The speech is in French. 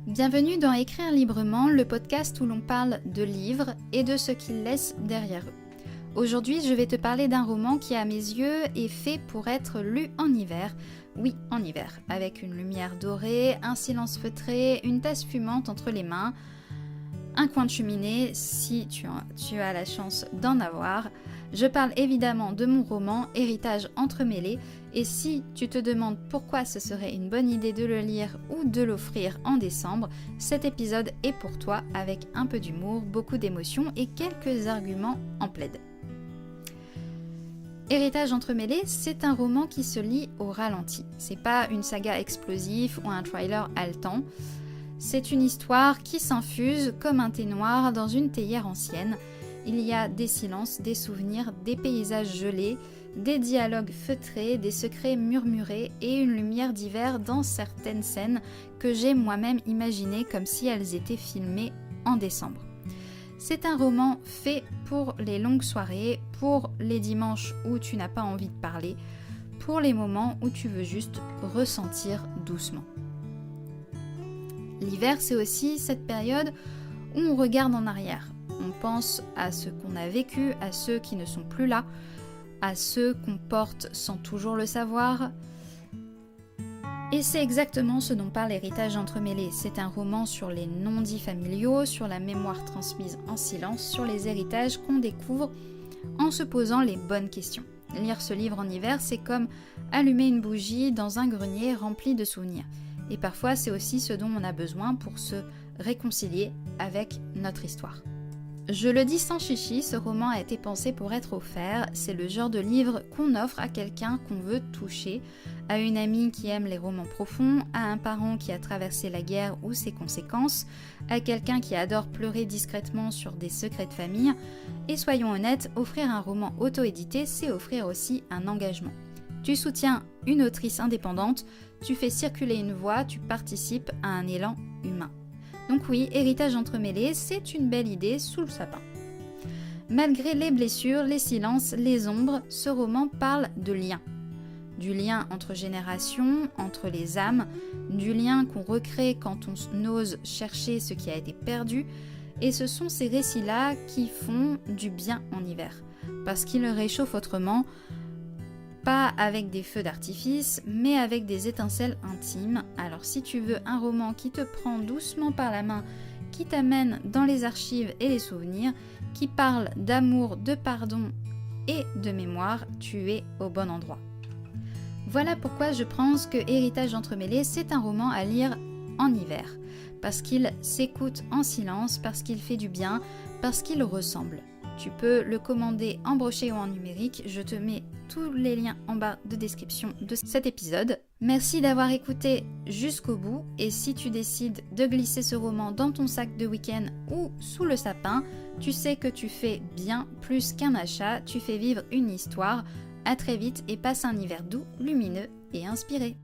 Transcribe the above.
Bienvenue dans Écrire librement, le podcast où l'on parle de livres et de ce qu'ils laissent derrière eux. Aujourd'hui, je vais te parler d'un roman qui, à mes yeux, est fait pour être lu en hiver. Oui, en hiver, avec une lumière dorée, un silence feutré, une tasse fumante entre les mains, un coin de cheminée, si tu as la chance d'en avoir. Je parle évidemment de mon roman Héritage entremêlé, et si tu te demandes pourquoi ce serait une bonne idée de le lire ou de l'offrir en décembre, cet épisode est pour toi avec un peu d'humour, beaucoup d'émotions et quelques arguments en plaid. Héritage entremêlé, c'est un roman qui se lit au ralenti. C'est pas une saga explosive ou un trailer haletant. C'est une histoire qui s'infuse comme un thé noir dans une théière ancienne. Il y a des silences, des souvenirs, des paysages gelés, des dialogues feutrés, des secrets murmurés et une lumière d'hiver dans certaines scènes que j'ai moi-même imaginées comme si elles étaient filmées en décembre. C'est un roman fait pour les longues soirées, pour les dimanches où tu n'as pas envie de parler, pour les moments où tu veux juste ressentir doucement. L'hiver, c'est aussi cette période où on regarde en arrière. On pense à ce qu'on a vécu, à ceux qui ne sont plus là, à ceux qu'on porte sans toujours le savoir. Et c'est exactement ce dont parle Héritage entremêlé. C'est un roman sur les non-dits familiaux, sur la mémoire transmise en silence, sur les héritages qu'on découvre en se posant les bonnes questions. Lire ce livre en hiver, c'est comme allumer une bougie dans un grenier rempli de souvenirs. Et parfois, c'est aussi ce dont on a besoin pour se réconcilier avec notre histoire. Je le dis sans chichi, ce roman a été pensé pour être offert. C'est le genre de livre qu'on offre à quelqu'un qu'on veut toucher, à une amie qui aime les romans profonds, à un parent qui a traversé la guerre ou ses conséquences, à quelqu'un qui adore pleurer discrètement sur des secrets de famille. Et soyons honnêtes, offrir un roman auto-édité, c'est offrir aussi un engagement. Tu soutiens une autrice indépendante, tu fais circuler une voix, tu participes à un élan humain. Donc oui, Héritage entremêlé, c'est une belle idée sous le sapin. Malgré les blessures, les silences, les ombres, ce roman parle de lien. Du lien entre générations, entre les âmes, du lien qu'on recrée quand on ose chercher ce qui a été perdu. Et ce sont ces récits-là qui font du bien en hiver, parce qu'ils le réchauffent autrement, pas avec des feux d'artifice, mais avec des étincelles intimes. Alors si tu veux un roman qui te prend doucement par la main, qui t'amène dans les archives et les souvenirs, qui parle d'amour, de pardon et de mémoire, tu es au bon endroit. Voilà pourquoi je pense que Héritage entremêlé, c'est un roman à lire en hiver. Parce qu'il s'écoute en silence, parce qu'il fait du bien, parce qu'il ressemble. Tu peux le commander en brochet ou en numérique. Je te mets tous les liens en bas de description de cet épisode. Merci d'avoir écouté jusqu'au bout. Et si tu décides de glisser ce roman dans ton sac de week-end ou sous le sapin, tu sais que tu fais bien plus qu'un achat. Tu fais vivre une histoire. À très vite et passe un hiver doux, lumineux et inspiré.